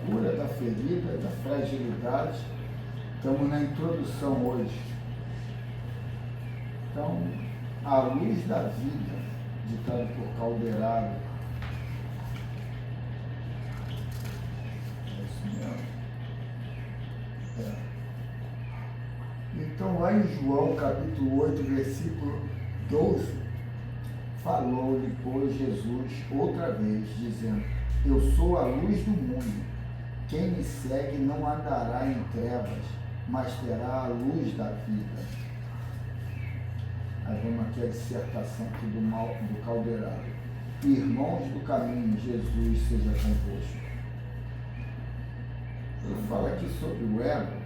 cura da ferida, da fragilidade. Estamos na introdução hoje. Então, a luz da vida, ditado por Calderaro. É isso mesmo. Então, lá em João, capítulo 8, versículo 12, falou-lhe, pois, Jesus outra vez, dizendo: eu sou a luz do mundo. Quem me segue não andará em trevas, mas terá a luz da vida. Aí vamos aqui a dissertação aqui do Calderaro. Irmãos do caminho, Jesus seja convosco. Ele fala aqui sobre o ego.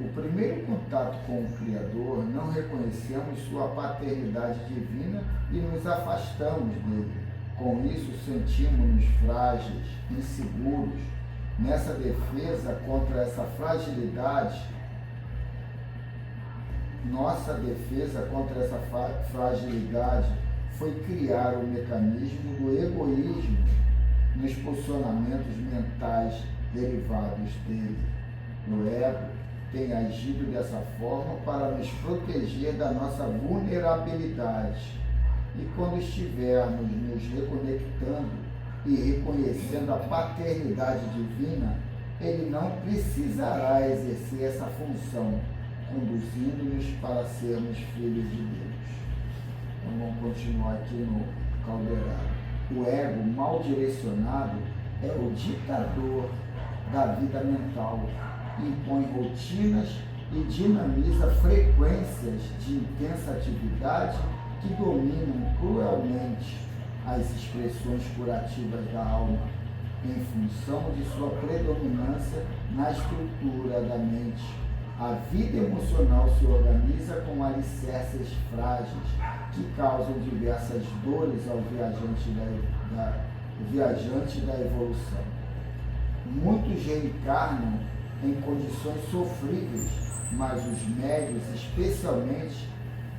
O primeiro contato com o Criador, não reconhecemos sua paternidade divina e nos afastamos dele. Com isso, sentimos-nos frágeis, inseguros. Nessa defesa contra essa fragilidade, nossa defesa contra essa fragilidade foi criar o mecanismo do egoísmo nos posicionamentos mentais derivados dele. O ego tem agido dessa forma para nos proteger da nossa vulnerabilidade. E quando estivermos nos reconectando e reconhecendo a paternidade divina, ele não precisará exercer essa função, conduzindo-nos para sermos filhos de Deus. Então vamos continuar aqui no Calderaro. O ego mal direcionado é o ditador da vida mental, impõe rotinas e dinamiza frequências de intensa atividade que dominam cruelmente as expressões curativas da alma, em função de sua predominância na estrutura da mente. A vida emocional se organiza com alicerces frágeis que causam diversas dores ao viajante da evolução. Muitos reencarnam em condições sofríveis, mas os médios, especialmente,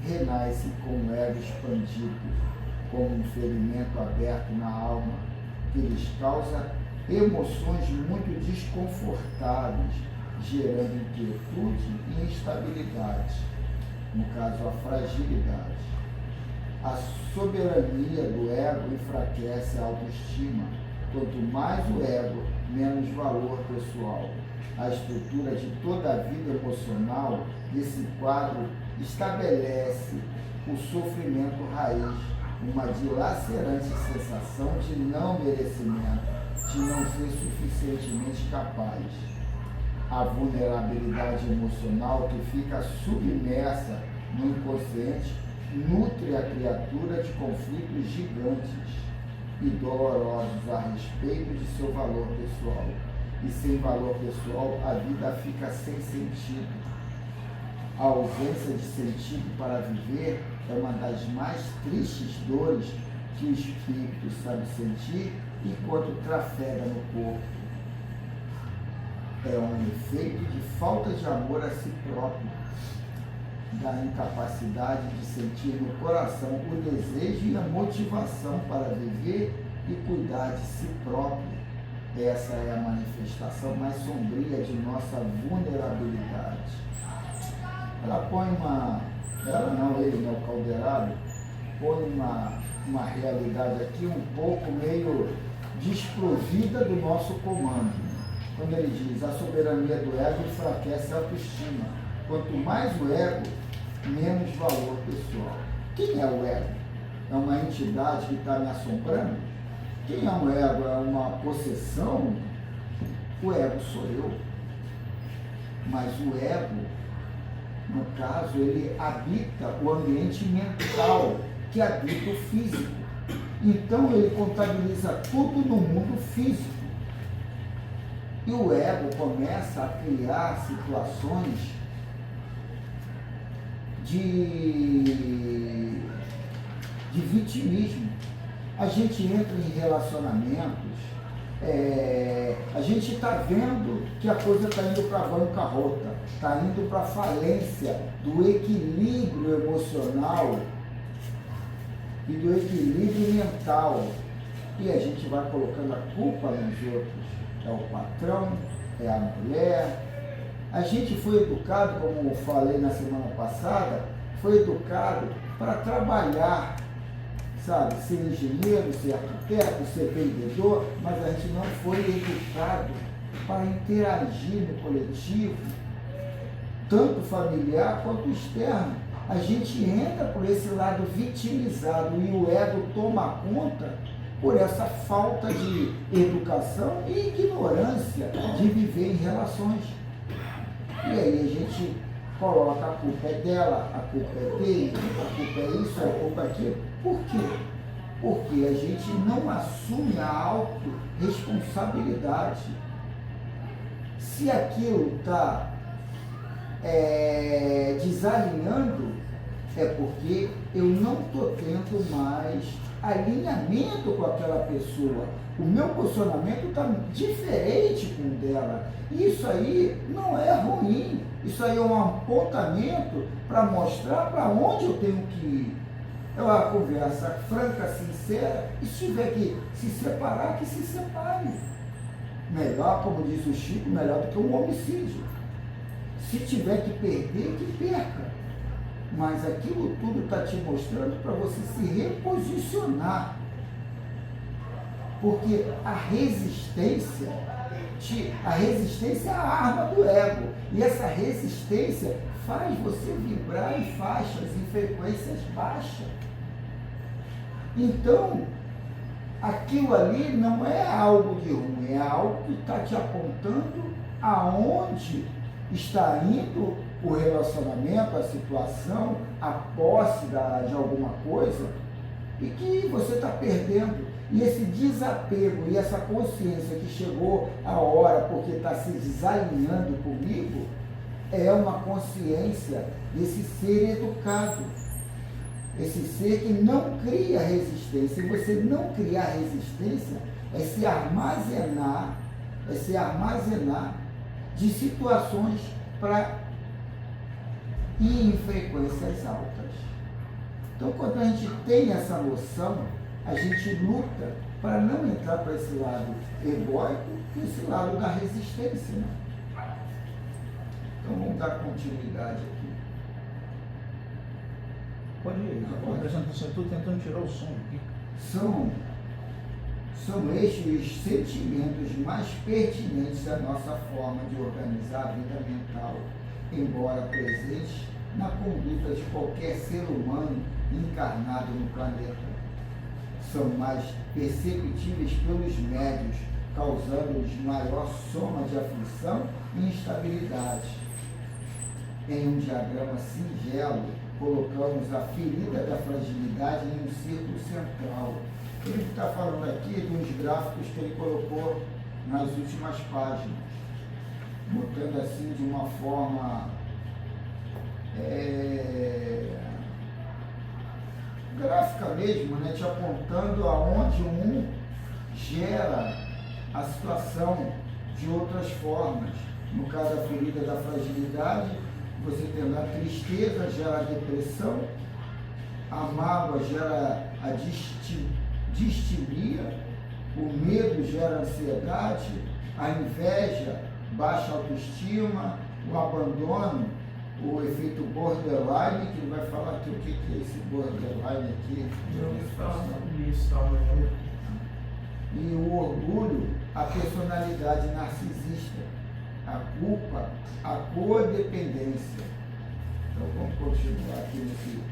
renascem com o ego expandido, como um ferimento aberto na alma, que lhes causa emoções muito desconfortáveis, gerando inquietude e instabilidade, no caso, a fragilidade. A soberania do ego enfraquece a autoestima. Quanto mais o ego, menos valor pessoal. A estrutura de toda a vida emocional desse quadro estabelece o sofrimento raiz, uma dilacerante sensação de não merecimento, de não ser suficientemente capaz. A vulnerabilidade emocional que fica submersa no inconsciente nutre a criatura de conflitos gigantes e dolorosos a respeito de seu valor pessoal. E sem valor pessoal, a vida fica sem sentido. A ausência de sentido para viver é uma das mais tristes dores que o espírito sabe sentir enquanto trafega no corpo. É um efeito de falta de amor a si próprio, da incapacidade de sentir no coração o desejo e a motivação para viver e cuidar de si próprio. Essa é a manifestação mais sombria de nossa vulnerabilidade. Ela põe o Calderaro, põe uma realidade aqui um pouco meio desprovida do nosso comando. Quando ele diz, a soberania do ego enfraquece a autoestima. Quanto mais o ego, menos valor pessoal. Quem é o ego? É uma entidade que está me assombrando? Quem é o ego? É uma possessão? O ego sou eu. Mas o ego, no caso, ele habita o ambiente mental, que habita o físico. Então, ele contabiliza tudo no mundo físico. E o ego começa a criar situações de vitimismo. A gente entra em relacionamentos, a gente está vendo que a coisa está indo para a bancarrota, está indo para a falência do equilíbrio emocional e do equilíbrio mental. e a gente vai colocando a culpa nos outros. É o patrão, é a mulher. A gente foi educado, como eu falei na semana passada, foi educado para trabalhar, sabe? Ser engenheiro, ser arquiteto, ser vendedor, mas a gente não foi educado para interagir no coletivo, tanto familiar quanto externo. A gente entra por esse lado vitimizado e o ego toma conta por essa falta de educação e ignorância de viver em relações. E aí a gente coloca a culpa é dela, a culpa é dele, a culpa é isso, a culpa é aquilo. Por quê? Porque a gente não assume a autorresponsabilidade. Se aquilo está desalinhando, é porque eu não estou tendo mais alinhamento com aquela pessoa. O meu posicionamento está diferente com o dela. Isso aí não é ruim. Isso aí é um apontamento para mostrar para onde eu tenho que ir. É uma conversa franca, sincera, e se tiver que se separar, que se separe. Melhor, como diz o Chico, melhor do que um homicídio. Se tiver que perder, que perca. Mas aquilo tudo está te mostrando para você se reposicionar. Porque a resistência é a arma do ego. E essa resistência faz você vibrar em faixas, em frequências baixas. Então, aquilo ali não é algo de ruim, é algo que está te apontando aonde está indo o relacionamento, a situação, a posse de alguma coisa, e que você está perdendo. E esse desapego e essa consciência que chegou a hora porque está se desalinhando comigo, é uma consciência desse ser educado. Esse ser que não cria resistência. E você não criar resistência é se armazenar de situações para ir em frequências altas. Então, quando a gente tem essa noção, a gente luta para não entrar para esse lado egóico e esse lado da resistência. Né? Então, vamos dar continuidade aqui. Pode ir, estou prestando atenção, estou tentando tirar o som aqui. São estes os sentimentos mais pertinentes da nossa forma de organizar a vida mental, embora presentes na conduta de qualquer ser humano encarnado no planeta. São mais perceptíveis pelos médios, causando-lhes maior soma de aflição e instabilidade. Em um diagrama singelo, colocamos a ferida da fragilidade em um círculo central. Ele está falando aqui de uns gráficos que ele colocou nas últimas páginas, botando assim de uma forma gráfica mesmo, né, te apontando aonde um gera a situação de outras formas. No caso da ferida da fragilidade, você tendo a tristeza gera a depressão, a mágoa gera a distimia, o medo gera ansiedade, a inveja, baixa autoestima, o abandono, o efeito borderline, que ele vai falar aqui o que é esse borderline aqui. E o orgulho, a personalidade narcisista, a culpa, a codependência. Então vamos continuar aqui nesse.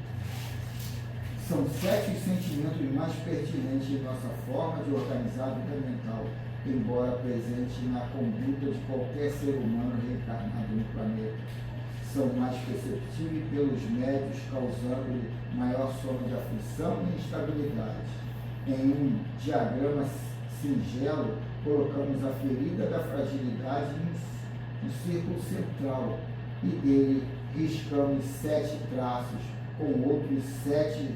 São 7 os sentimentos mais pertinentes de nossa forma de organizar a vida mental, embora presente na conduta de qualquer ser humano reencarnado no planeta. São mais perceptíveis pelos médios, causando-lhe maior soma de aflição e instabilidade. Em um diagrama singelo, colocamos a ferida da fragilidade no círculo central e dele riscamos 7 traços, com outros 7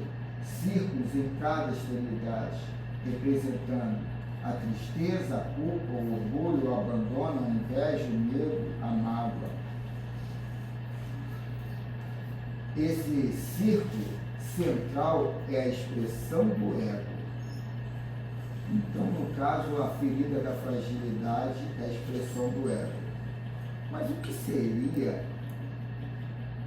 círculos em cada extremidade, representando a tristeza, a culpa, o orgulho, o abandono, a inveja, o medo, a mágoa. Esse círculo central é a expressão do ego. Então, no caso, a ferida da fragilidade é a expressão do ego. Mas o que seria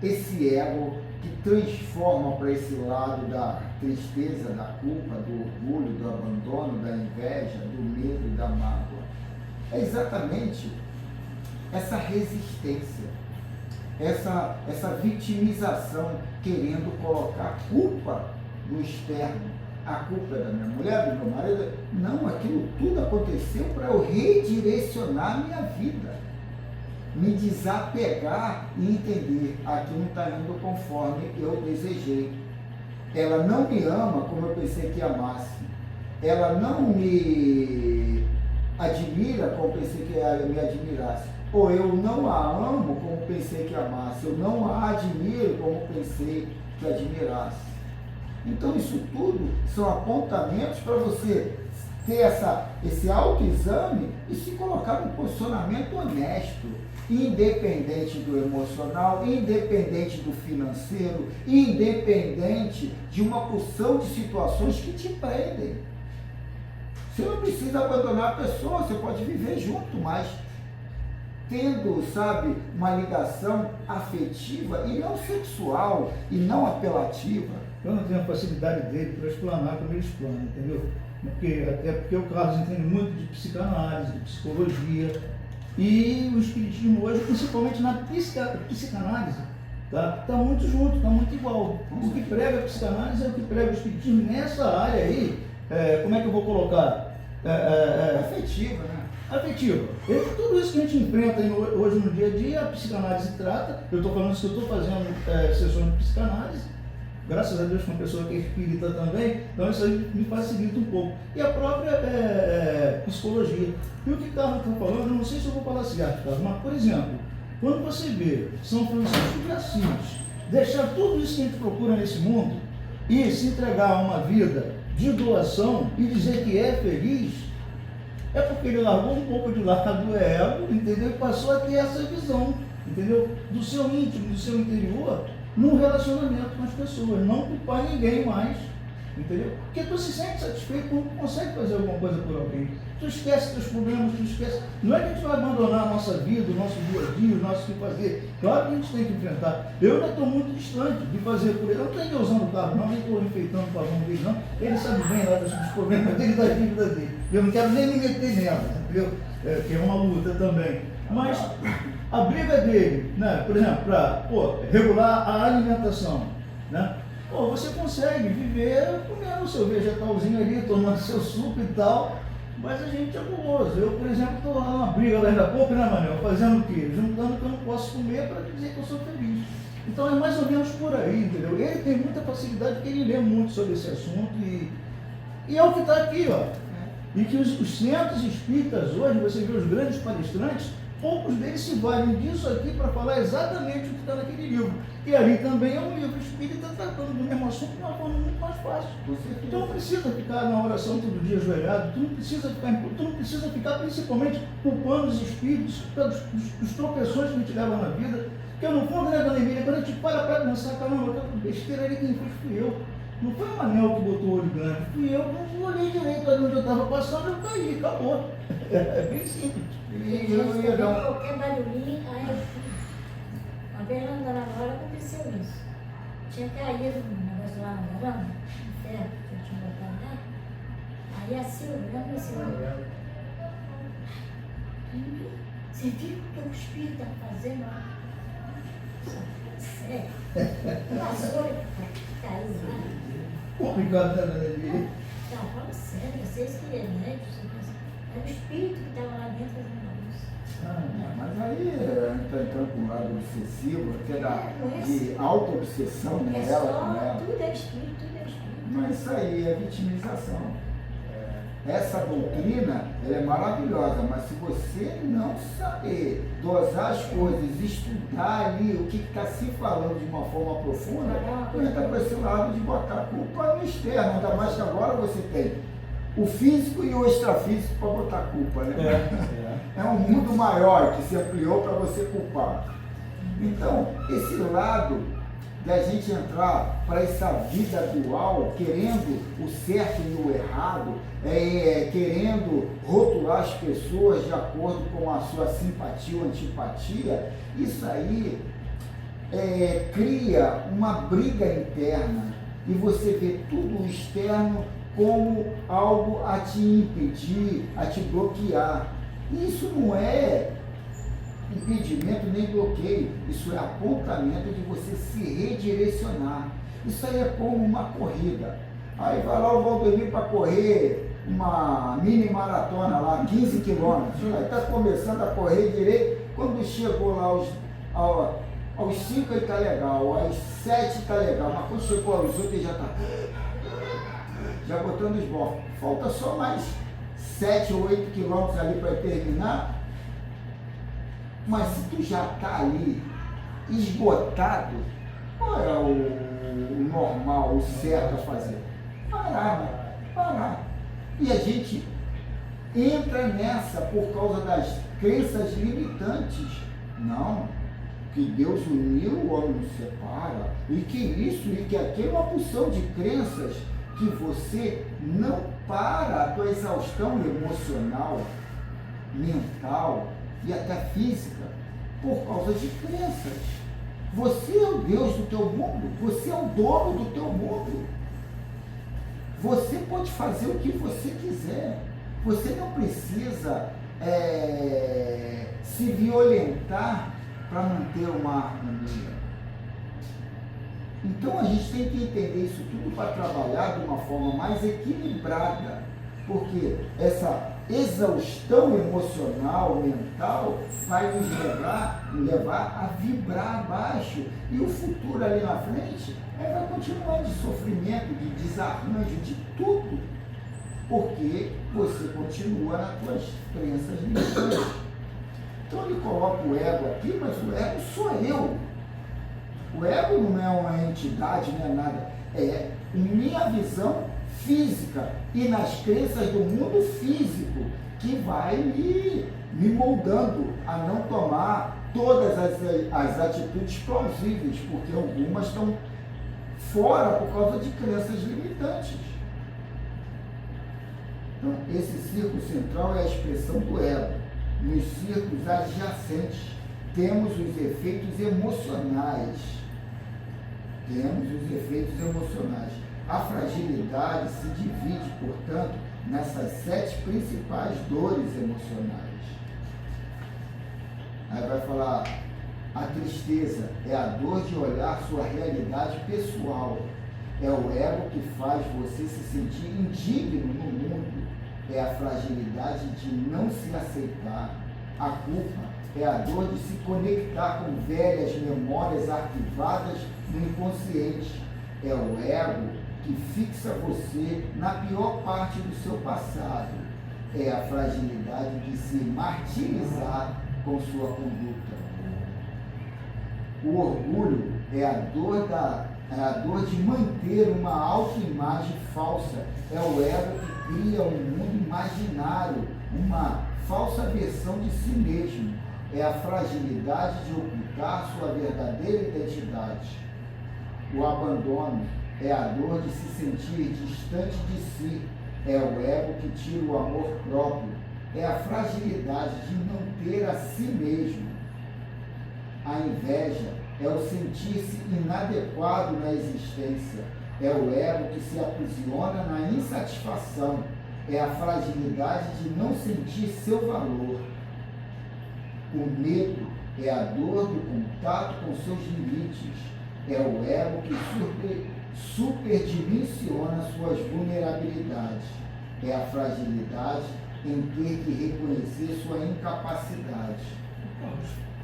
esse ego que transforma para esse lado da tristeza, da culpa, do orgulho, do abandono, da inveja, do medo e da mágoa? É exatamente essa resistência, essa vitimização, querendo colocar culpa no externo. A culpa é da minha mulher, do meu marido. Não, aquilo tudo aconteceu para eu redirecionar a minha vida. Me desapegar e entender, aqui não está indo conforme eu desejei. Ela não me ama como eu pensei que amasse. Ela não me admira como pensei que ela me admirasse. Ou eu não a amo como pensei que amasse. Eu não a admiro como pensei que admirasse. Então isso tudo são apontamentos para você ter esse autoexame e se colocar num posicionamento honesto, independente do emocional, independente do financeiro, independente de uma porção de situações que te prendem. Você não precisa abandonar a pessoa, você pode viver junto, mas tendo, sabe, uma ligação afetiva e não sexual e não apelativa. Eu não tenho a facilidade dele para explanar como ele explana, entendeu? Até porque o Carlos entende muito de psicanálise, de psicologia, e o espiritismo hoje, principalmente na psicanálise, tá muito junto, está muito igual. O que prega a psicanálise é o que prega o espiritismo nessa área aí, como é que eu vou colocar? Afetiva, né? Afetiva. Tudo isso que a gente enfrenta hoje no dia a dia, a psicanálise trata. Eu estou falando isso que eu estou fazendo sessões de psicanálise, graças a Deus com uma pessoa que é espírita também, então isso aí me facilita um pouco. E a própria psicologia. E o que o Carlos está falando, eu não sei se eu vou falar certo, Carlos, mas, por exemplo, quando você vê São Francisco de Assis deixar tudo isso que a gente procura nesse mundo e se entregar a uma vida de doação e dizer que é feliz, é porque ele largou um pouco de lado do ego, entendeu? E passou a ter essa visão, entendeu? Do seu íntimo, do seu interior, num relacionamento com as pessoas, não culpar ninguém mais, entendeu? Porque tu se sente satisfeito quando tu consegue fazer alguma coisa por alguém. Tu esquece teus problemas, tu esquece. Não é que a gente vai abandonar a nossa vida, o nosso dia a dia, o nosso que fazer. Claro que a gente tem que enfrentar. Eu ainda estou muito distante de fazer por ele. Eu não estou ainda usando o carro, não, nem estou enfeitando o pavão dele, não. Ele sabe bem lá dos problemas dele, da dívida dele. Eu não quero nem me meter nela, entendeu? Que é uma luta também. Mas a briga dele, né, por exemplo, para regular a alimentação, né? Você consegue viver comendo o seu vegetalzinho ali, tomando seu suco e tal, mas a gente é guloso. Eu, por exemplo, estou lá numa briga lá ainda há pouco, né, Manel? Fazendo o quê? Juntando o que eu não posso comer para dizer que eu sou feliz. Então é mais ou menos por aí, entendeu? Ele tem muita facilidade porque ele lê muito sobre esse assunto e é o que está aqui, ó. E que os centros espíritas hoje, você vê os grandes palestrantes, poucos deles se valem disso aqui para falar exatamente o que está naquele livro. E ali também é um livro espírita tratando do mesmo assunto de uma forma muito mais fácil. Então não precisa ficar na oração todo dia ajoelhado, tu não precisa ficar principalmente culpando os espíritos dos tropeções que a gente leva na vida. Porque no fundo, né, dona Emília, quando a gente para pensar, caramba, besteira ali quem fez fui eu. Não foi o Manel que botou o olho grande, fui eu que não olhei direito ali onde eu estava passando, eu caí, acabou. É bem simples. E eu ia dar qualquer barulhinho, aí a Fernanda na hora aconteceu isso. Tinha caído um negócio lá na varanda, um ferro que eu tinha botado lá. Aí a Silvia, lembra a Silvia? Você viu o que o espírito está fazendo lá? Sério? Passou e caiu lá. Complicado, né, Emília? Não, fala sério, vocês que é médicos, era o espírito que estava lá dentro fazendo isso. Mas aí está entrando para um lado obsessivo, até de auto-obsessão, né? Ela com ela. Tudo é espírito, tudo é espírito. Mas isso aí é vitimização. Essa doutrina, ela é maravilhosa, mas se você não saber dosar as coisas, estudar ali o que está se falando de uma forma profunda, entra para esse lado de botar a culpa no externo, ainda mais que agora você tem o físico e o extrafísico para botar a culpa, né? É um mundo maior que se ampliou para você culpar. Então, esse lado da gente entrar para essa vida dual, querendo o certo e o errado, querendo rotular as pessoas de acordo com a sua simpatia ou antipatia, isso aí cria uma briga interna e você vê tudo o externo como algo a te impedir, a te bloquear. Isso não é impedimento nem bloqueio, isso é apontamento de você se redirecionar. Isso aí é como uma corrida. Aí vai lá o Valdemir para correr uma mini maratona lá, 15 quilômetros. Aí está começando a correr direito, quando chegou lá aos 5 ele está legal, aos 7 está legal, mas quando chegou aos 8 ele já está botando os bofos. Falta só mais 7 ou 8 quilômetros ali para terminar. Mas se tu já está ali esgotado, qual é o normal, o certo a fazer? Parar, né? Parar. E a gente entra nessa por causa das crenças limitantes. Não, que Deus uniu, o homem não separa, e que isso e que aquilo é uma porção de crenças que você não para a tua exaustão emocional, mental e até física por causa de crenças. Você é o Deus do teu mundo, você é o dono do teu mundo. Você pode fazer o que você quiser. Você não precisa se violentar para manter uma harmonia. Então a gente tem que entender isso tudo para trabalhar de uma forma mais equilibrada, porque essa exaustão emocional, mental, vai nos levar a vibrar abaixo, e o futuro ali na frente vai continuar de sofrimento, de desarranjo, de tudo, porque você continua nas suas crenças limitantes. Então ele coloca o ego aqui, mas o ego sou eu. O ego não é uma entidade, não é nada, é minha visão física e nas crenças do mundo físico que vai me moldando a não tomar todas as atitudes plausíveis, porque algumas estão fora por causa de crenças limitantes. Então, esse círculo central é a expressão do ego. Nos círculos adjacentes temos os efeitos emocionais. A fragilidade se divide, portanto, nessas 7 principais dores emocionais. Aí vai falar, a tristeza é a dor de olhar sua realidade pessoal. É o ego que faz você se sentir indigno no mundo. É a fragilidade de não se aceitar. A culpa é a dor de se conectar com velhas memórias arquivadas no inconsciente. É o ego que fixa você na pior parte do seu passado. É a fragilidade de se martirizar com sua conduta. O orgulho é a dor de manter uma autoimagem falsa. É o ego que cria um mundo imaginário, uma falsa versão de si mesmo. É a fragilidade de ocultar sua verdadeira identidade. O abandono é a dor de se sentir distante de si. É o ego que tira o amor próprio. É a fragilidade de não ter a si mesmo. A inveja é o sentir-se inadequado na existência. É o ego que se aprisiona na insatisfação. É a fragilidade de não sentir seu valor. O medo é a dor do contato com seus limites. É o ego que superdimensiona suas vulnerabilidades. É a fragilidade em ter que reconhecer sua incapacidade.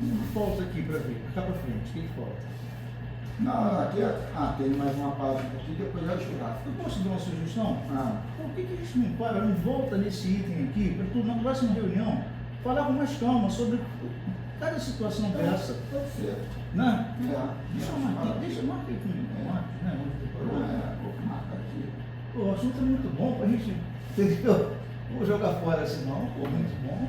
O que falta aqui para ver? Cá para frente, o que falta? Não, aqui tem mais uma página aqui, depois eu chorar. Eu posso dar uma sugestão? Por que a gente não para, não volta nesse item aqui, para tu, na próxima reunião, falar com mais calma sobre cada situação dessa? Pode ser. Né? Deixa marca aqui comigo, né? Marca aqui. Pô, o assunto é muito bom pra gente, entendeu? Não vou jogar fora assim não, muito bom.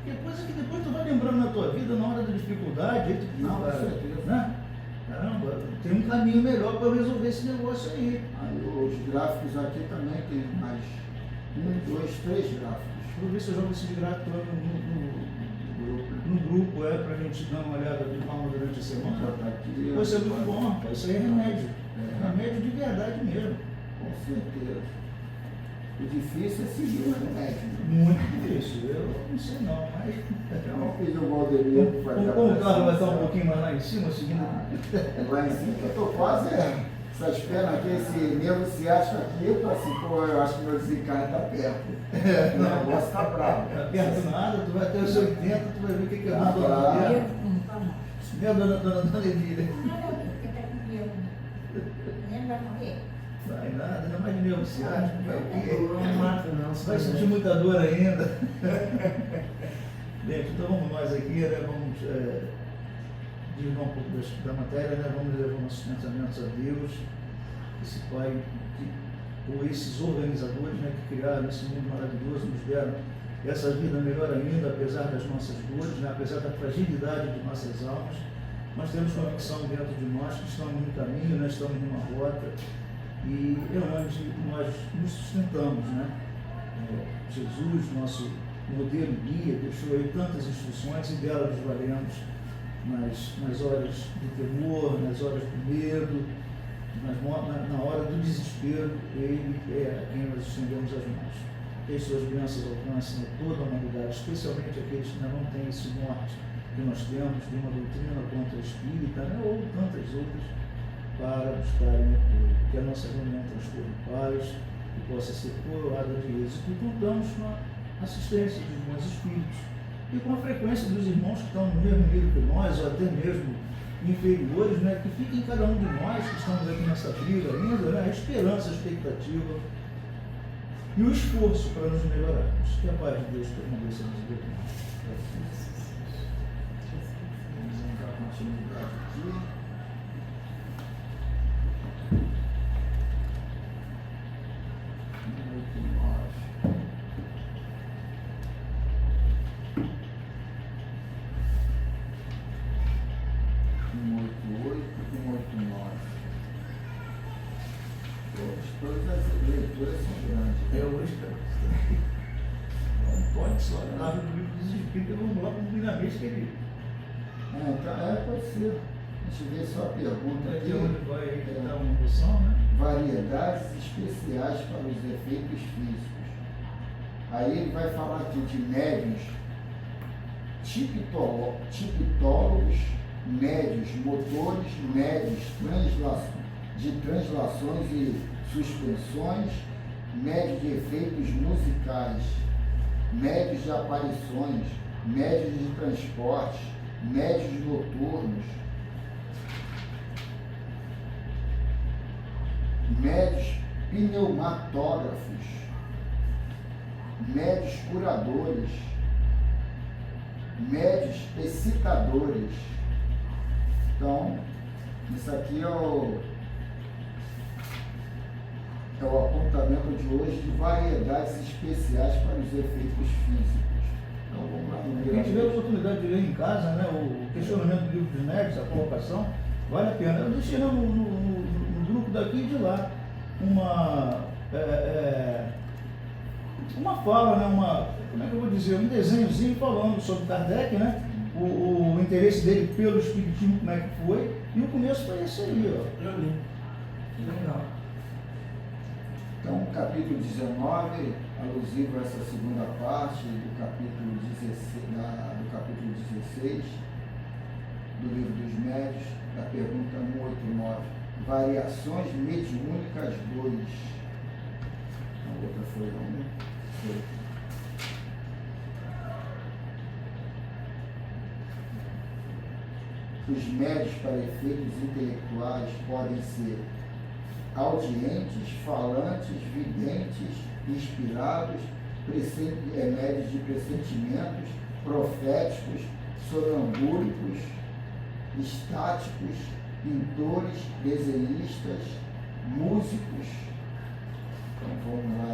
Depois tu vai lembrando na tua vida, na hora da dificuldade, aí tu, com certeza. Né? caramba, tem um caminho melhor para resolver esse negócio aí. Aí os gráficos aqui também tem mais 1, 2, 3 gráficos. Vou ver se eu jogo esse gráfico lá no grupo, para a gente dar uma olhada de calma durante a semana. Aqui, Isso é muito bom, rapaz. Isso aí é remédio. Remédio de verdade mesmo. Com certeza. O difícil é seguir o remédio. Muito difícil. Eu não sei não, mas... Então, fiz o Valdemiro para fazer a Como o carro vai estar um prestação. pouquinho mais lá em cima, seguindo... Lá em cima, eu estou quase essas pernas aqui, esse nervo ciático aqui, eu tô assim, pô, eu acho que meu desencarne está perto. O negócio está bravo. Não perto nada, tu vai até os 80, tu vai ver o que é Tá bom. bravo. Eu não tomo. Minha dona Emília. Não, porque tá com medo. Nem vai morrer. Vai nada, ainda mais de nervo ciático, vai o quê? Não mata, não. Vai sentir muita dor ainda. Bem, então vamos nós aqui, né? Vamos desligar um pouco da matéria, né? Vamos levar nossos pensamentos a Deus, esse Pai, ou esses organizadores, né, que criaram esse mundo maravilhoso, nos deram essa vida melhor ainda, apesar das nossas dores, né? Apesar da fragilidade de nossas almas. Nós temos convicção dentro de nós que estamos no caminho, né? Estamos numa rota. E é onde nós nos sustentamos, né? Jesus, nosso modelo guia, deixou aí tantas instruções e dela nos valemos nas horas do temor, nas horas do medo, na hora do desespero. Ele é a quem nós estendemos as mãos. Que as suas bênçãos alcancem a toda a humanidade, especialmente aqueles que ainda não têm esse norte que nós temos de uma doutrina contra a espírita, né? Ou tantas outras, para buscarem apoio. Que a nossa reunião transcorra em paz, que possa ser coroada de êxito. E contamos com a assistência dos bons espíritos e com a frequência dos irmãos que estão no mesmo nível que nós, ou até mesmo inferiores, né? Que fiquem cada um de nós que estamos aqui nessa briga ainda, né? A esperança, a expectativa e o esforço para nos melhorarmos. Que a paz de Deus permaneça nos governos. Vamos dar continuidade aqui. Todas as leituras são grandes. Hoje, não pode só lá no livro dos Espíritos, vamos lá para o primeiramente que ele. Então, pode ser. Deixa eu ver só a pergunta aqui. Onde vai dar uma noção, né? Variedades especiais para os efeitos físicos. Aí ele vai falar aqui de médiuns tipitólogos, médiuns motores, médiuns de translações e suspensões, médios de efeitos musicais, médios de aparições, médios de transportes, médios noturnos, médios pneumatógrafos, médios curadores, médios excitadores. Então, isso aqui é o apontamento de hoje de variedades especiais para os efeitos físicos. Então vamos lá. Quem tiver a oportunidade de ler em casa, né, o questionamento do livro dos médios, a colocação, vale a pena. Eu deixei no grupo daqui e de lá uma fala, né, como é que eu vou dizer, um desenhozinho falando sobre Kardec, né? O interesse dele pelo espiritismo, como é que foi, e o começo foi esse aí, ó. Eu li. Legal. Então, capítulo 19, alusivo a essa segunda parte do capítulo 16 do livro dos médios, da pergunta 189, variações mediúnicas 2. A outra foi não, né? Foi. Os médios para efeitos intelectuais podem ser audientes, falantes, videntes, inspirados, médios de pressentimentos, proféticos, sonambúlicos, estáticos, pintores, desenhistas, músicos. Então vamos lá.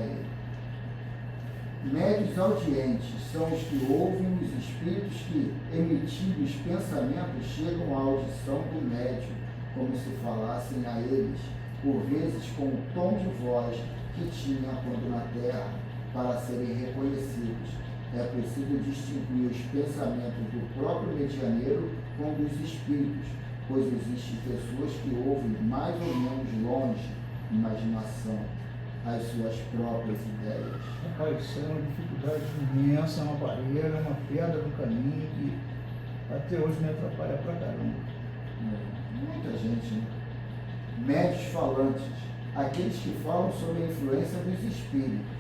Médios audientes são os que ouvem os espíritos que, emitindo os pensamentos, chegam à audição do médium como se falassem a eles, por vezes com o tom de voz que tinha quando na terra, para serem reconhecidos. É preciso distinguir os pensamentos do próprio medianeiro com dos espíritos, pois existem pessoas que ouvem mais ou menos longe, imaginação, as suas próprias ideias. Rapaz, isso é uma dificuldade imensa, uma barreira, uma pedra no caminho que até hoje me atrapalha pra caramba. Muita gente, né? Médios falantes, aqueles que falam sobre a influência dos espíritos.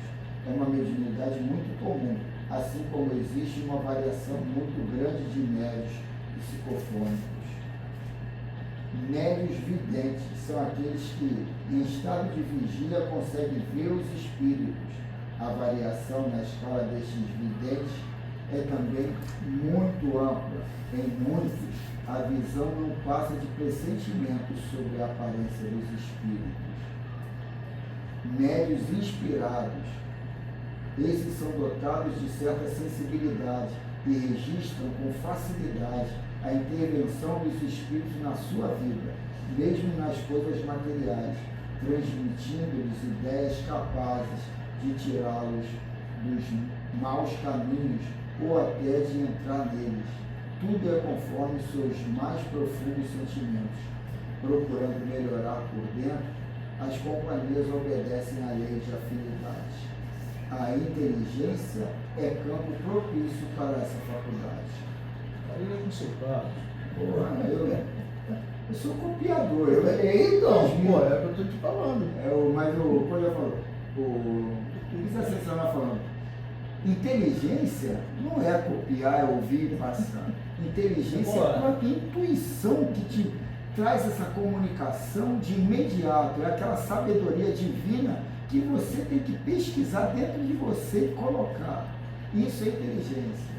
É uma mediunidade muito comum, assim como existe uma variação muito grande de médios psicofônicos. Médios videntes são aqueles que, em estado de vigília, conseguem ver os espíritos. A variação na escala destes videntes é também muito ampla. Em muitos, a visão não passa de pressentimentos sobre a aparência dos espíritos. Médios inspirados. Esses são dotados de certa sensibilidade e registram com facilidade a intervenção dos espíritos na sua vida, mesmo nas coisas materiais, transmitindo-lhes ideias capazes de tirá-los dos maus caminhos ou até de entrar neles. Tudo é conforme seus mais profundos sentimentos. Procurando melhorar por dentro, as companhias obedecem à lei de afinidade. A inteligência é campo propício para essa faculdade. Aí é com seu carro. Eu sou copiador, eu leio Então, pô, é o que eu estou te falando. mas o Pô já falou, o Isa Sensacional falando, inteligência não é copiar, é ouvir e passar. Inteligência é a tua intuição que te traz essa comunicação de imediato, é aquela sabedoria divina que você tem que pesquisar dentro de você e colocar. Isso é inteligência.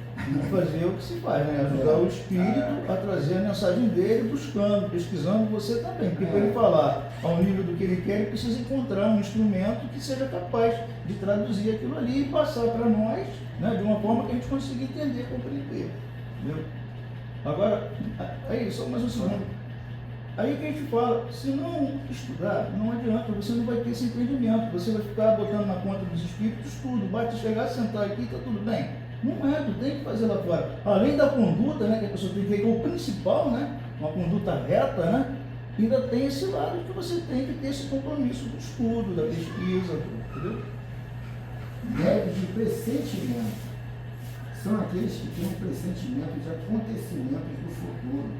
Fazer o que se faz, né? Ajudar o espírito a trazer a mensagem dele, buscando, pesquisando você também. Porque para ele falar ao nível do que ele quer, ele precisa encontrar um instrumento que seja capaz de traduzir aquilo ali e passar para nós, né? De uma forma que a gente consiga entender, compreender. Entendeu? Agora, aí, só mais um segundo. Aí que a gente fala, se não estudar, não adianta, você não vai ter esse entendimento, você vai ficar botando na conta dos espíritos tudo, basta chegar, sentar aqui, está tudo bem. Não é, tu tem que fazer lá fora. Além da conduta, né, que a pessoa tem que ter, que é o principal, né, uma conduta reta, né, ainda tem esse lado que você tem que ter esse compromisso do estudo, da pesquisa, entendeu? Médios de pressentimento são aqueles que têm um pressentimento de acontecimentos do futuro,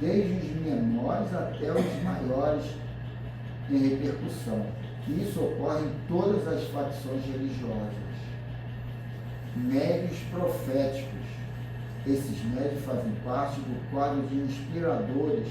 desde os menores até os maiores em repercussão. E isso ocorre em todas as facções religiosas. Médios proféticos. Esses médios fazem parte do quadro de inspiradores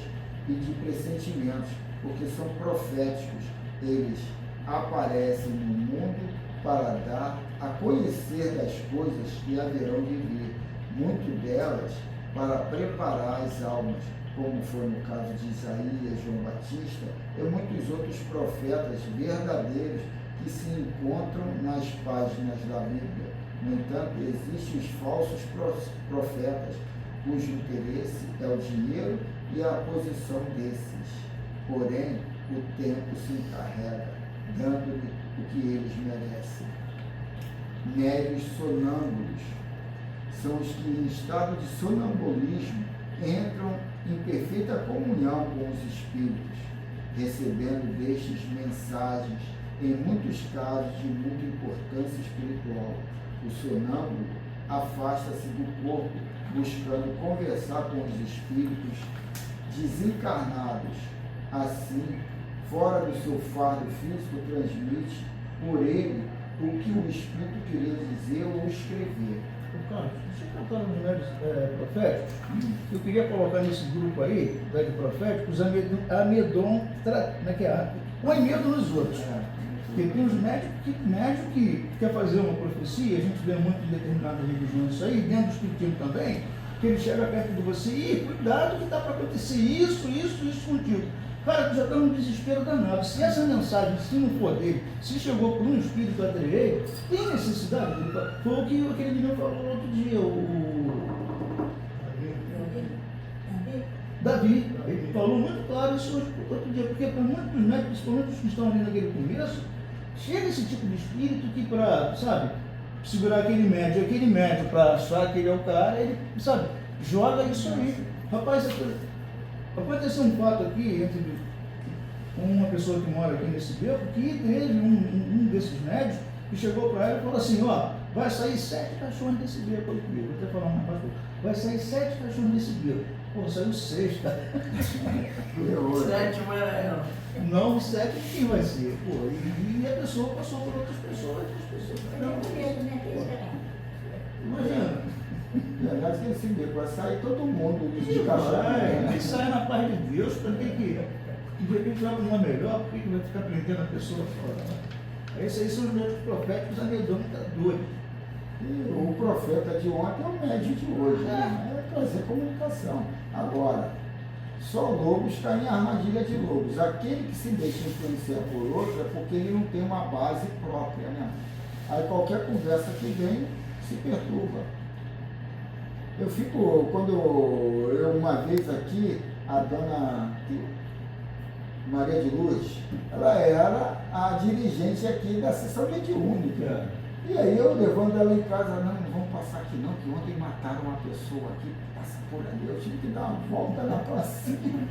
e de pressentimentos, porque são proféticos. Eles aparecem no mundo para dar a conhecer das coisas que haverão de vir, muito delas para preparar as almas, como foi no caso de Isaías, João Batista e muitos outros profetas verdadeiros que se encontram nas páginas da Bíblia. No entanto, existem os falsos profetas, cujo interesse é o dinheiro e a posição desses. Porém, o tempo se encarrega, dando-lhe o que eles merecem. Médios sonâmbulos são os que, em estado de sonambulismo, entram em perfeita comunhão com os espíritos, recebendo destes mensagens, em muitos casos de muita importância espiritual. O sonâmbulo afasta-se do corpo, buscando conversar com os espíritos desencarnados. Assim, fora do seu fardo físico, transmite por ele o que o espírito queria dizer ou escrever. Carlos, você cantando nos médios proféticos, eu queria colocar nesse grupo aí, de proféticos, amedron, põe medo nos outros. Porque tem os médicos que quer fazer uma profecia, a gente vê muito em determinadas religiões isso aí, dentro do espiritismo também, que ele chega perto de você e cuidado que está para acontecer isso contigo. Cara, tu já está no desespero danado. Se essa mensagem, se não for dele, se chegou por um espírito atreio, tem necessidade dele. Foi o que aquele menino falou no outro dia, Davi, ele falou muito claro isso hoje, outro dia, porque para muitos médicos, principalmente os que estão ali naquele começo, chega esse tipo de espírito que para, sabe, segurar aquele médio para achar que ele é o cara, ele, sabe, joga isso aí. Rapaz, aconteceu um fato aqui entre uma pessoa que mora aqui nesse beco, que teve um desses médios que chegou para ela e falou assim, ó, vai sair 7 cachorros desse beco aqui comigo. Vou até falar uma coisa, vai sair 7 cachorros desse beco. Pô, saiu 6, cara. 7 ela. Não, 7 quem vai ser? Pô, e a pessoa passou por outras pessoas, Eu não, tenho medo, né? Que será? imagina. Verdade que esse beco vai sair todo mundo de Vai, cachorro. que sai na paz de Deus, para que de repente vai para uma melhor, por que vai ficar prendendo a pessoa fora? Esses aí são os médicos proféticos, a medonha está doida. E o profeta de ontem é o médico de hoje, né? É trazer comunicação. Agora, só lobos caem em armadilha de lobos. Aquele que se deixa influenciar por outro é porque ele não tem uma base própria, né? Aí qualquer conversa que vem se perturba. Eu fico, quando eu uma vez aqui, a dona Maria de Luz, ela era a dirigente aqui da sessão mediúnica. E aí eu levando ela em casa, não vamos passar aqui não, que ontem mataram uma pessoa aqui, passa por ali, eu tive que dar uma volta na pracinha.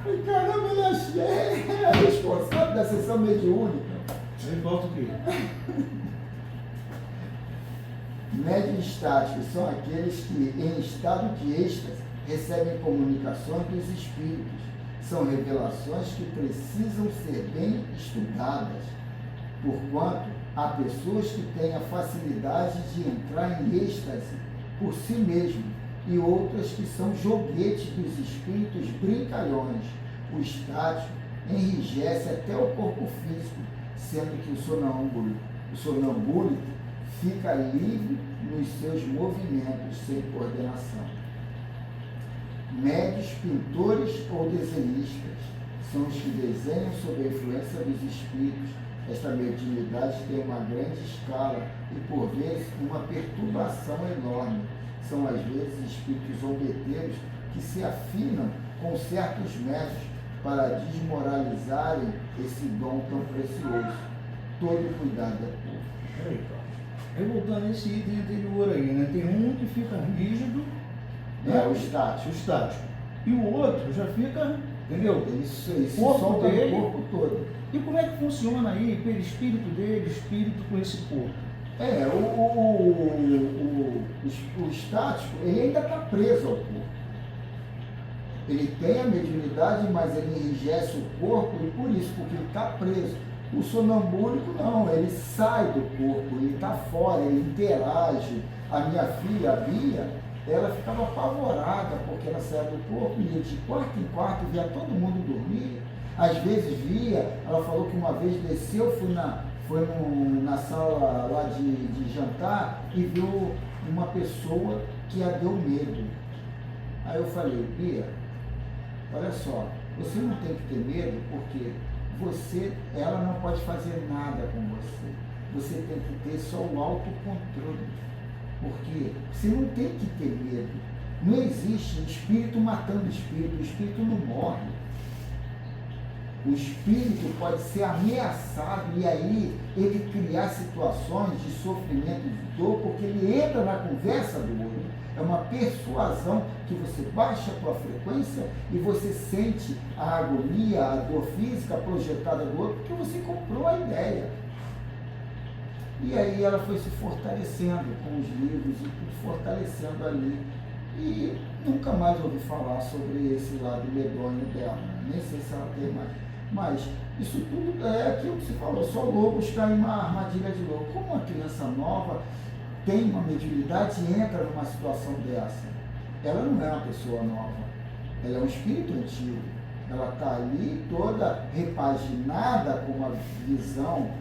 E caramba, ela é a responsável da sessão mediúnica. Aí volta o quê? Médios estáticos são aqueles que, em estado de êxtase, recebem comunicações dos espíritos. São revelações que precisam ser bem estudadas, porquanto há pessoas que têm a facilidade de entrar em êxtase por si mesmo e outras que são joguetes dos espíritos brincalhões. O estático enrijece até o corpo físico, sendo que o sonambúlico fica livre nos seus movimentos, sem coordenação. Médios, pintores ou desenhistas são os que desenham sob a influência dos espíritos. Esta mediunidade tem uma grande escala e, por vezes, uma perturbação enorme. São, às vezes, espíritos zombeteiros que se afinam com certos médios para desmoralizarem esse dom tão precioso. Todo cuidado é pouco. Peraí, cara. Aí voltando nesse item anterior aí, né? Tem um que fica rígido, né? O estático. O estático. E o outro já fica, entendeu? Isso corpo solta dele. no corpo todo. E como é que funciona aí, pelo espírito dele, espírito com esse corpo? O estático, ele ainda está preso ao corpo. Ele tem a mediunidade, mas ele enrijece o corpo e por isso, porque ele está preso. O sonambúlico não, ele sai do corpo, ele está fora, ele interage. A minha filha, a Bia, ela ficava apavorada porque ela saía do corpo e ia de quarto em quarto, via todo mundo dormir. Às vezes via, ela falou que uma vez desceu, foi na sala lá de jantar e viu uma pessoa que a deu medo. Aí eu falei, Bia, olha só, você não tem que ter medo porque ela não pode fazer nada com você. Você tem que ter só o autocontrole. Porque você não tem que ter medo. Não existe espírito matando espírito. O espírito não morre. O espírito pode ser ameaçado e aí ele criar situações de sofrimento e de dor, porque ele entra na conversa do outro. É uma persuasão que você baixa a tua frequência e você sente a agonia, a dor física projetada do outro, porque você comprou a ideia. E aí ela foi se fortalecendo com os livros e tudo fortalecendo ali. E nunca mais ouvi falar sobre esse lado medonho dela. Nem sei se ela tem mais. Mas isso tudo é aquilo que você falou, só lobos caem numa armadilha de lobo. Como uma criança nova tem uma mediunidade e entra numa situação dessa, ela não é uma pessoa nova, ela é um espírito antigo. Ela está ali toda repaginada com uma visão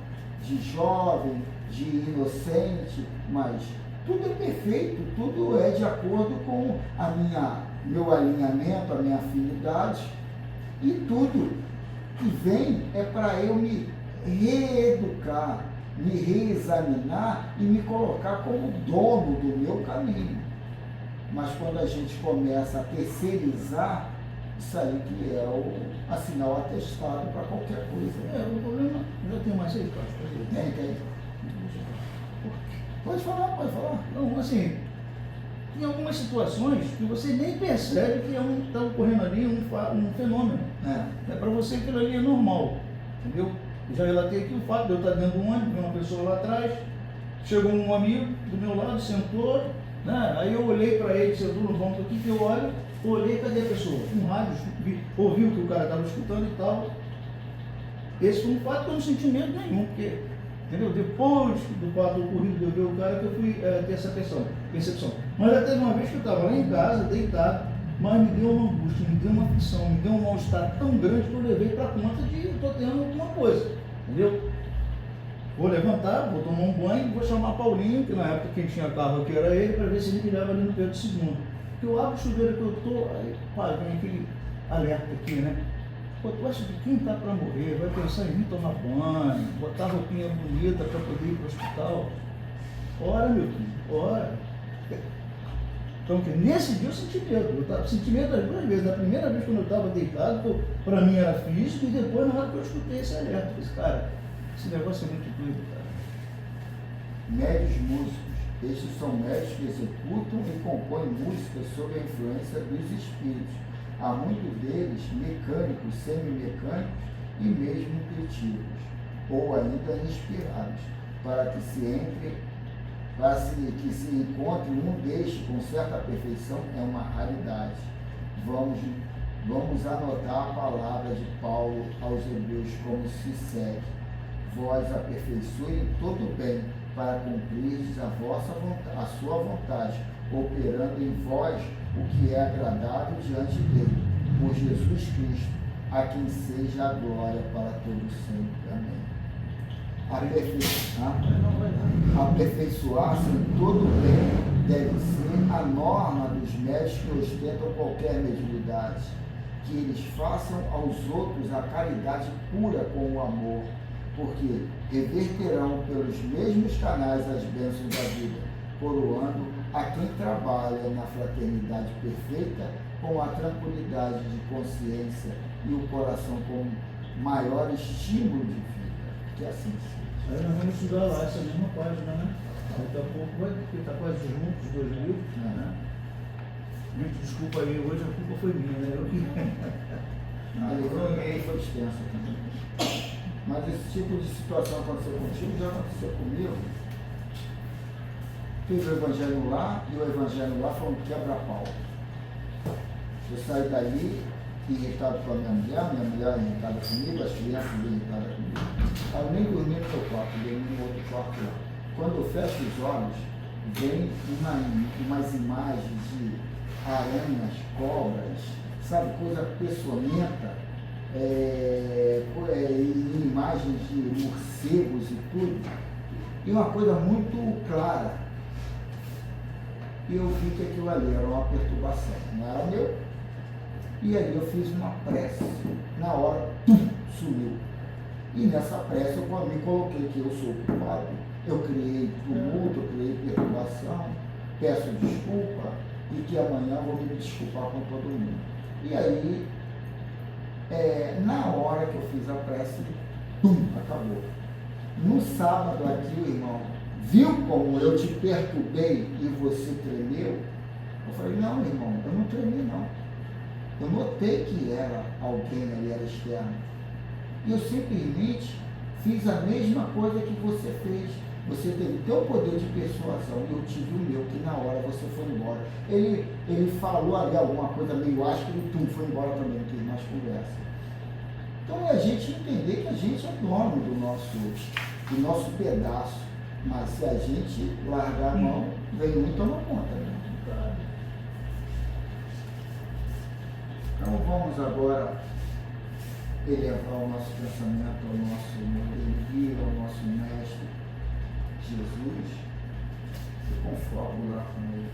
de jovem, de inocente, mas tudo é perfeito, tudo é de acordo com meu alinhamento, a minha afinidade, e tudo que vem é para eu me reeducar, me reexaminar e me colocar como dono do meu caminho. Mas quando a gente começa a terceirizar Isso aí que é o assinar o atestado para qualquer coisa. O problema, já tem mais aí, pastor? Tem. Pode falar. Não, assim, tem algumas situações que você nem percebe que está ocorrendo ali um fenômeno. É para você aquilo ali é normal, entendeu? Eu já relatei aqui o fato de eu estar dentro do ônibus, ver uma pessoa lá atrás, chegou um amigo do meu lado, sentou, né? Aí eu olhei para ele, sentou no banco aqui, que eu olhei, cadê a pessoa? Um rádio, ouvi o que o cara estava escutando e tal. Esse foi um fato que eu não senti medo nenhum, porque, entendeu? Depois do fato ocorrido de eu ver o cara que eu fui ter essa percepção. Mas já teve uma vez que eu estava lá em casa, deitado, mas me deu uma angústia, me deu uma aflição, me deu um mal-estar tão grande que eu levei para conta de eu estou tendo alguma coisa, entendeu? Vou levantar, vou tomar um banho, vou chamar Paulinho, que na época quem tinha carro aqui era ele, para ver se ele me leva ali no Pedro II. Porque eu abro o chuveiro que eu estou, aí pá, vem aquele alerta aqui, né? Pô, tu acha que quem está para morrer vai pensar em vir tomar banho, botar roupinha bonita para poder ir para o hospital? Ora, meu filho, ora. Então, nesse dia eu senti medo. Eu senti medo das duas vezes. Na primeira vez, quando eu estava deitado, para mim era físico, e depois, na hora que eu escutei esse alerta, eu disse, cara, esse negócio é muito doido, cara. Médios músicos. Estes são médios que executam e compõem músicas sob a influência dos espíritos. Há muitos deles mecânicos, semi-mecânicos e mesmo intuitivos, ou ainda inspirados, para que se encontre um destes com certa perfeição é uma raridade. Vamos anotar a palavra de Paulo aos Hebreus como se segue: vós aperfeiçoem todo o bem, para cumprirdes a sua vontade, operando em vós o que é agradável diante dele, por Jesus Cristo, a quem seja a glória para todos sempre. Amém. Aperfeiçoar-se em todo o bem deve ser a norma dos médicos que ostentam qualquer mediunidade, que eles façam aos outros a caridade pura com o amor, porque reverterão pelos mesmos canais as bênçãos da vida, coroando a quem trabalha na fraternidade perfeita com a tranquilidade de consciência e o coração com maior estímulo de vida. Que assim seja. Aí nós vamos estudar lá essa mesma página, né? Daqui a pouco vai, porque está quase juntos os dois livros, né? Gente, desculpa aí, hoje a culpa foi minha, né? Ele foi extenso também. Mas esse tipo de situação aconteceu contigo, já aconteceu comigo. Fiz o evangelho lá, e o evangelho lá foi um quebra-pau. Eu saí dali irritado com a minha mulher irritada comigo, as crianças irritadas comigo. Eu nem dormi no meu quarto, dormi no outro quarto lá. Quando eu fecho os olhos, vem umas imagens de aranhas, cobras, sabe, coisa peçonhenta, imagens de morcegos e tudo, e uma coisa muito clara. E eu vi que aquilo ali era uma perturbação, não era meu. E aí eu fiz uma prece, na hora, sumiu. E nessa prece eu me coloquei que eu sou culpado, eu criei tumulto, eu criei perturbação, peço desculpa e que amanhã vou me desculpar com todo mundo. E aí, na hora que eu fiz a prece, acabou. No sábado aqui, o irmão, viu como eu te perturbei e você tremeu? Eu falei, não, irmão, eu não tremi não. Eu notei que era alguém ali, era externo. E eu simplesmente fiz a mesma coisa que você fez. Você teve o teu poder de persuasão e eu tive o meu, que na hora você foi embora. Ele falou ali alguma coisa meio áspera e foi embora também, não quis mais conversa. Então é a gente entender que a gente é dono do nosso pedaço. Mas se a gente largar a mão, vem um e toma conta. Né? Então vamos agora elevar o nosso pensamento ao nosso envio, ao nosso mestre Jesus, e conformo com ele.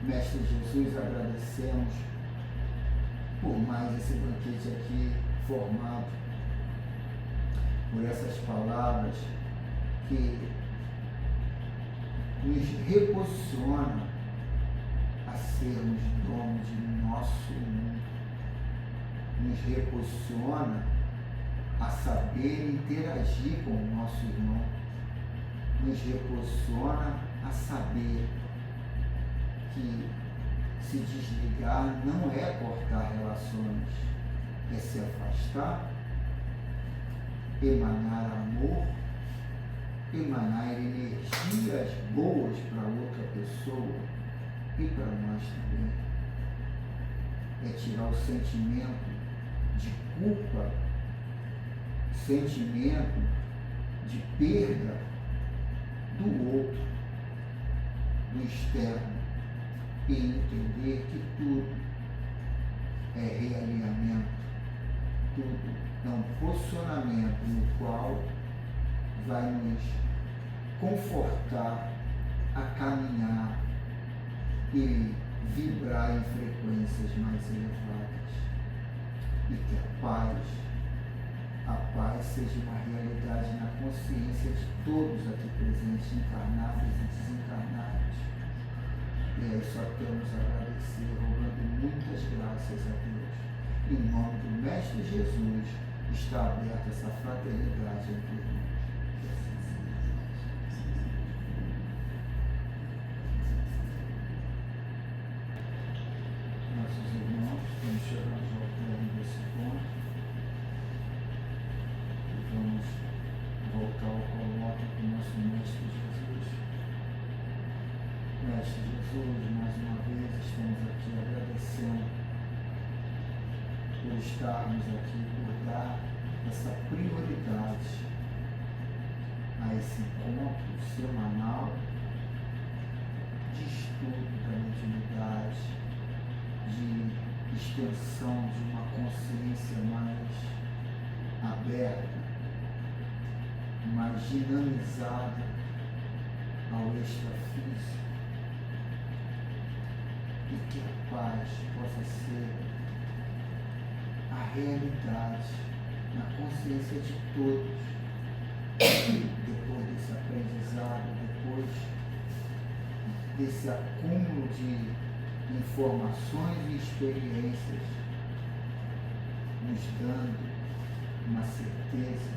Mestre Jesus, agradecemos por mais esse banquete aqui formado, por essas palavras que nos reposiciona a sermos donos de nosso mundo, nos reposiciona a saber interagir com o nosso irmão, nos reposiciona a saber que se desligar não é cortar relações, é se afastar, emanar amor, emanar energias boas para outra pessoa e para nós também. É tirar o sentimento de culpa, sentimento de perda do outro, do externo, e entender que tudo é realinhamento, tudo é um posicionamento no qual vai nos confortar a caminhar e vibrar em frequências mais elevadas. E que a paz seja uma realidade na consciência de todos aqui presentes, encarnados e desencarnados. E aí só temos a agradecer, rogando muitas graças a Deus. Em nome do Mestre Jesus, está aberta essa fraternidade entre irmãos. Nossos irmãos, estamos chegando ao término desse ponto. E vamos voltar ao coloque com o nosso Mestre Jesus. Mestre Jesus, mais uma vez estamos aqui agradecendo por estarmos aqui, por dar essa prioridade a esse encontro semanal de estudo da mediunidade, de extensão de uma consciência mais aberta, mais dinamizada ao extrafísico. E que a paz possa ser a realidade na consciência de todos, depois desse aprendizado, depois desse acúmulo de informações e experiências, nos dando uma certeza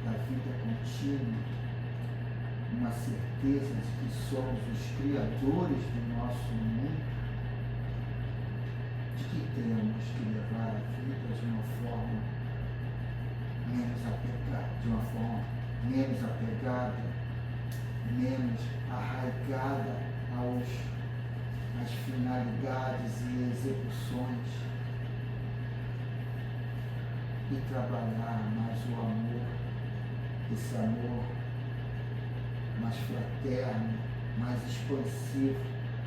da vida contínua, uma certeza de que somos os criadores do nosso mundo, de que temos que levar a vida de uma forma menos apegada, menos arraigada às finalidades e execuções, e trabalhar mais o amor, esse amor mais fraterno, mais expansivo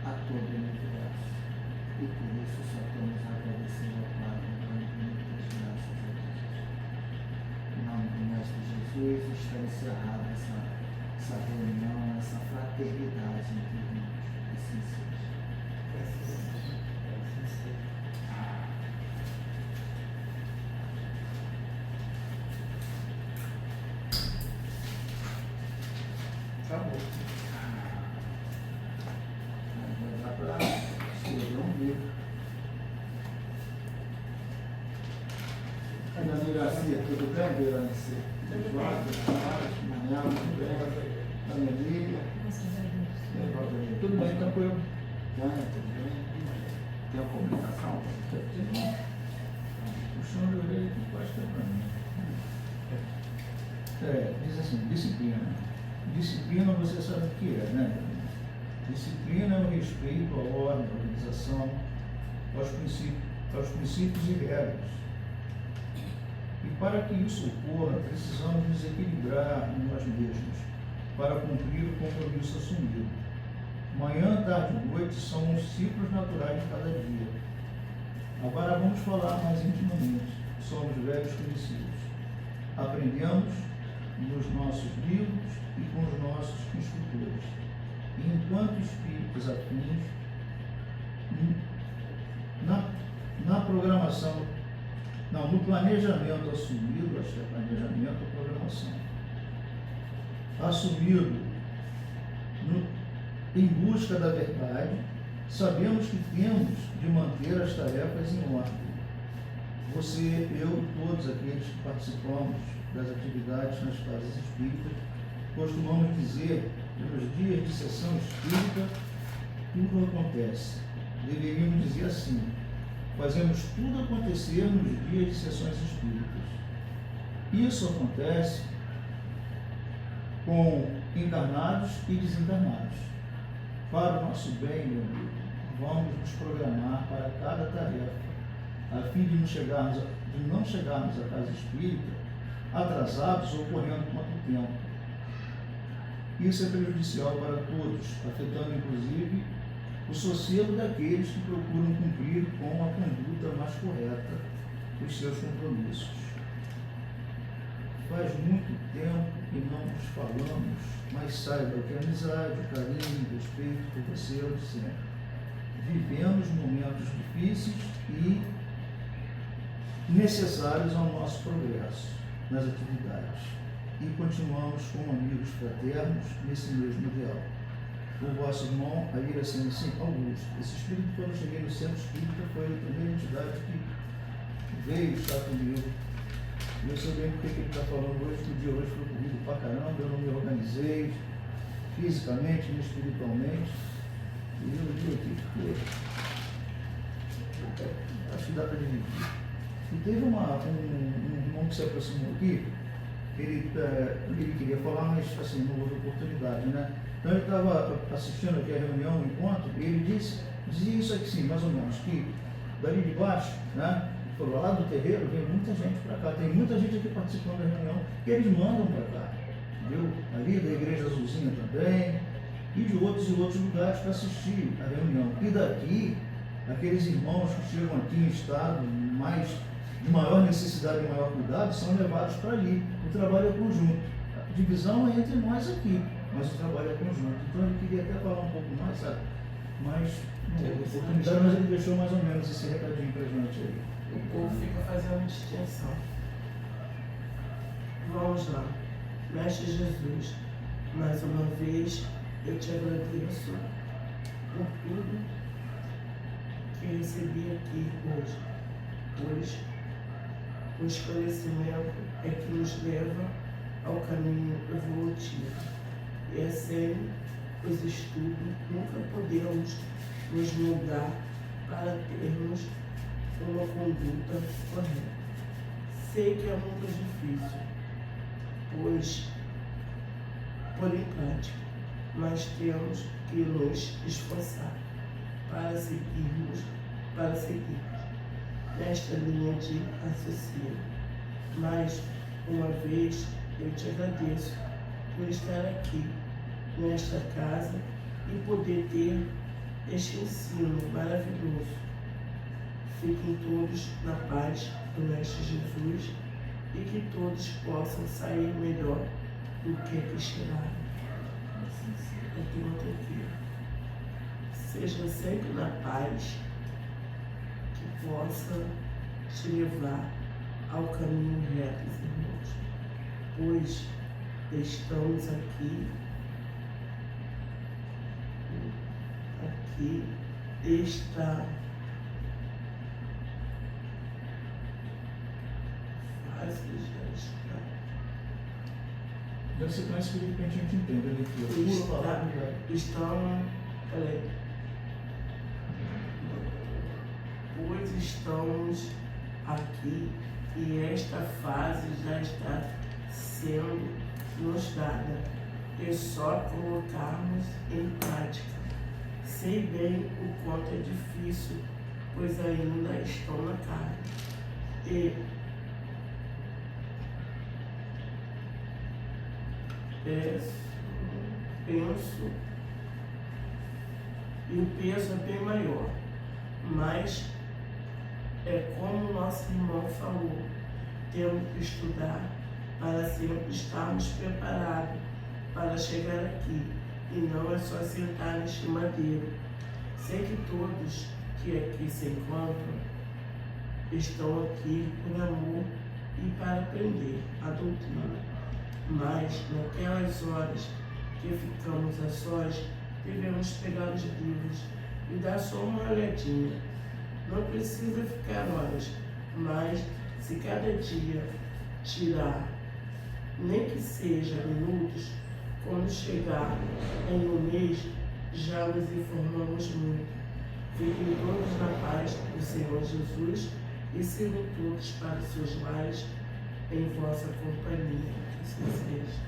a todo o universo. E por isso só temos a agradecer ao Pai, dando muitas graças a Deus. Em nome do Mestre Jesus, está encerrada essa reunião, essa fraternidade entre irmãos. Assim seja. Acabou. Vai dar para escrever um livro. Dani Garcia, tudo bem, Berenice? Manhã, tudo bem? Ana Lília? Tudo bem, tranquilo. Tudo bem? Tem a comunicação? Puxando a orelha que quase quebrando. Diz assim, disciplina. Disciplina você sabe o que é, né? Disciplina é o respeito à ordem, à organização, aos princípios e regras. E para que isso ocorra, precisamos nos equilibrar em nós mesmos, para cumprir o compromisso assumido. Manhã, tarde e noite são os ciclos naturais de cada dia. Agora vamos falar mais intimamente. Somos velhos conhecidos. Aprendemos nos nossos livros e com os nossos instrutores. E enquanto espíritos afins, na programação, no planejamento assumido, acho que é planejamento ou programação, assumido em busca da verdade, sabemos que temos de manter as tarefas em ordem. você, eu, todos aqueles que participamos das atividades nas casas espíritas, costumamos dizer que nos dias de sessão espírita tudo acontece. Deveríamos dizer assim: fazemos tudo acontecer nos dias de sessões espíritas. Isso acontece com encarnados e desencarnados. Para o nosso bem, meu amigo, vamos nos programar para cada tarefa, a fim de não chegarmos à casa espírita atrasados ou correndo contra o tempo. Isso é prejudicial para todos, afetando inclusive o sossego daqueles que procuram cumprir com a conduta mais correta os seus compromissos. Faz muito tempo que não nos falamos, mas saiba que a amizade, o carinho, o respeito por você é o de sempre. Vivemos momentos difíceis e necessários ao nosso progresso nas atividades e continuamos como amigos fraternos nesse mesmo ideal. O vosso irmão Aira Sena Augusto. Esse espírito, quando eu cheguei no centro espírita, foi a primeira entidade que veio estar comigo. Eu sei bem porque ele está falando hoje, que o dia hoje foi comigo pra caramba, eu não me organizei fisicamente, nem espiritualmente. E eu digo aqui porque acho que dá para dividir. E teve um irmão que se aproximou aqui, ele queria falar, mas assim, não houve oportunidade, né? Então ele estava assistindo aqui a reunião, o encontro, e ele dizia isso aqui sim, mais ou menos, que dali de baixo, né? Falou, lá do terreiro vem muita gente para cá, tem muita gente aqui participando da reunião, e eles mandam para cá, entendeu? Ali da Igreja Azulzinha também, e de outros lugares para assistir a reunião. E daqui, aqueles irmãos que chegam aqui em estado de maior necessidade e maior cuidado, são levados para ali. O trabalho é conjunto. A divisão é entre nós aqui, mas o trabalho é conjunto. Então ele queria até falar um pouco mais, sabe? Mas não houve oportunidade, mas ele deixou mais ou menos esse recadinho para a gente aí. O povo fica fazendo distinção. Vamos lá. Mestre Jesus, mais uma vez eu te agradeço por tudo que recebi aqui hoje. Pois o esclarecimento é que nos leva ao caminho evolutivo. E é sério, os estudos nunca podemos nos mudar para termos uma conduta correta. Sei que é muito difícil, pois pôr em prática, mas temos que nos esforçar para seguirmos nesta linha de raciocínio. Mais uma vez eu te agradeço por estar aqui nesta casa e poder ter este ensino maravilhoso. Fiquem todos na paz do Mestre Jesus e que todos possam sair melhor do que chegaram. Aqui não tem que. Seja sempre na paz, que possa te levar ao caminho reto, irmãos. Pois estamos aqui está Deve ser mais que de repente a gente entende a leitura. Pois estamos aqui e esta fase já está sendo nos dada. É só colocarmos em prática. Sei bem o quanto é difícil, pois ainda estão na carne. E penso, e o peso é bem maior, mas é como o nosso irmão falou, temos que estudar para sempre estarmos preparados para chegar aqui, e não é só sentar neste madeiro. Sei que todos que aqui se encontram estão aqui por amor e para aprender a doutrina. Mas, naquelas horas que ficamos a sós, devemos pegar os livros e dar só uma olhadinha. Não precisa ficar horas, Mas se cada dia tirar, nem que seja minutos, quando chegar em um mês, já nos informamos muito. Fiquem todos na paz do Senhor Jesus e sirvam todos para os seus lares em vossa companhia. Que assim seja.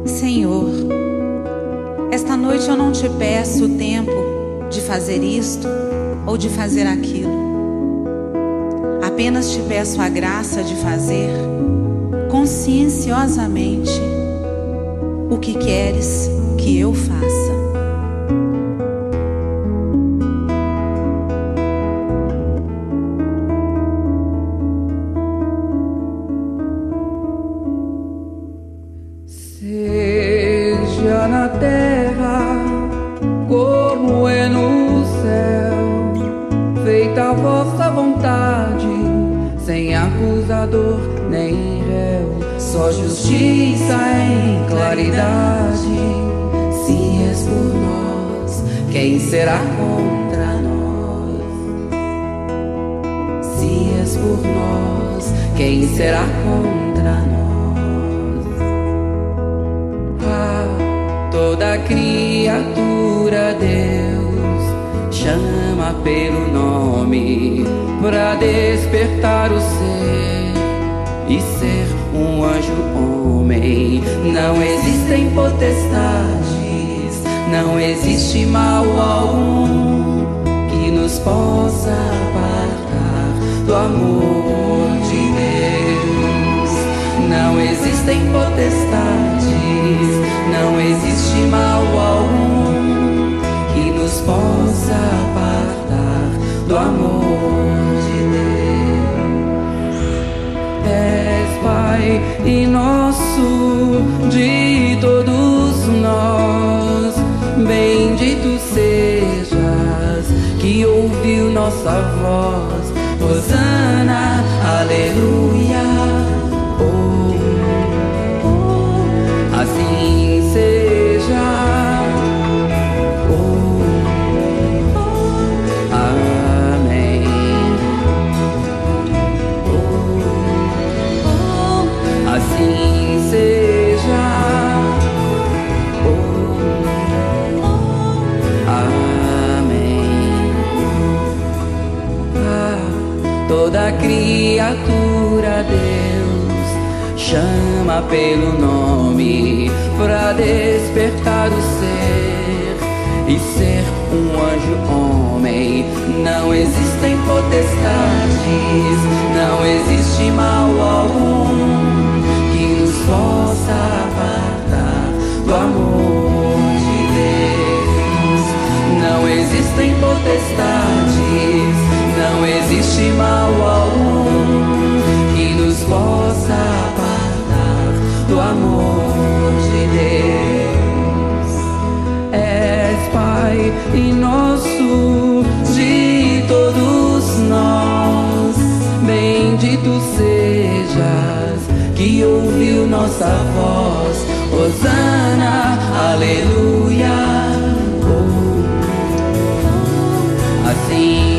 Senhor, esta noite eu não te peço o tempo de fazer isto ou de fazer aquilo. Apenas te peço a graça de fazer conscienciosamente o que queres que eu faça. Seja na terra como é no céu, feita a vossa vontade, sem acusador nem réu, só justiça em claridade. Se és por nós, quem será contra nós? Se és por nós, quem será contra nós? Toda criatura Deus chama pelo nome pra despertar o ser e ser um anjo homem. Não existem potestades, não existe mal algum que nos possa apartar do amor de Deus. Não existem potestades, não existe mal algum que nos possa apartar do amor de Deus. És Pai e nosso de todos nós, bendito sejas que ouviu nossa voz. Hosana, aleluia. Assim seja. Amém. Assim seja. Amém. Toda criatura Deus chama pelo nome pra despertar o ser e ser um anjo homem. Não existem potestades, não existe mal algum que nos possa apartar do amor de Deus. Não existem potestades, não existe mal algum que nos possa apartar do amor de Deus. És Pai e nosso de todos nós, bendito sejas que ouviu nossa voz. Hosana, aleluia. Assim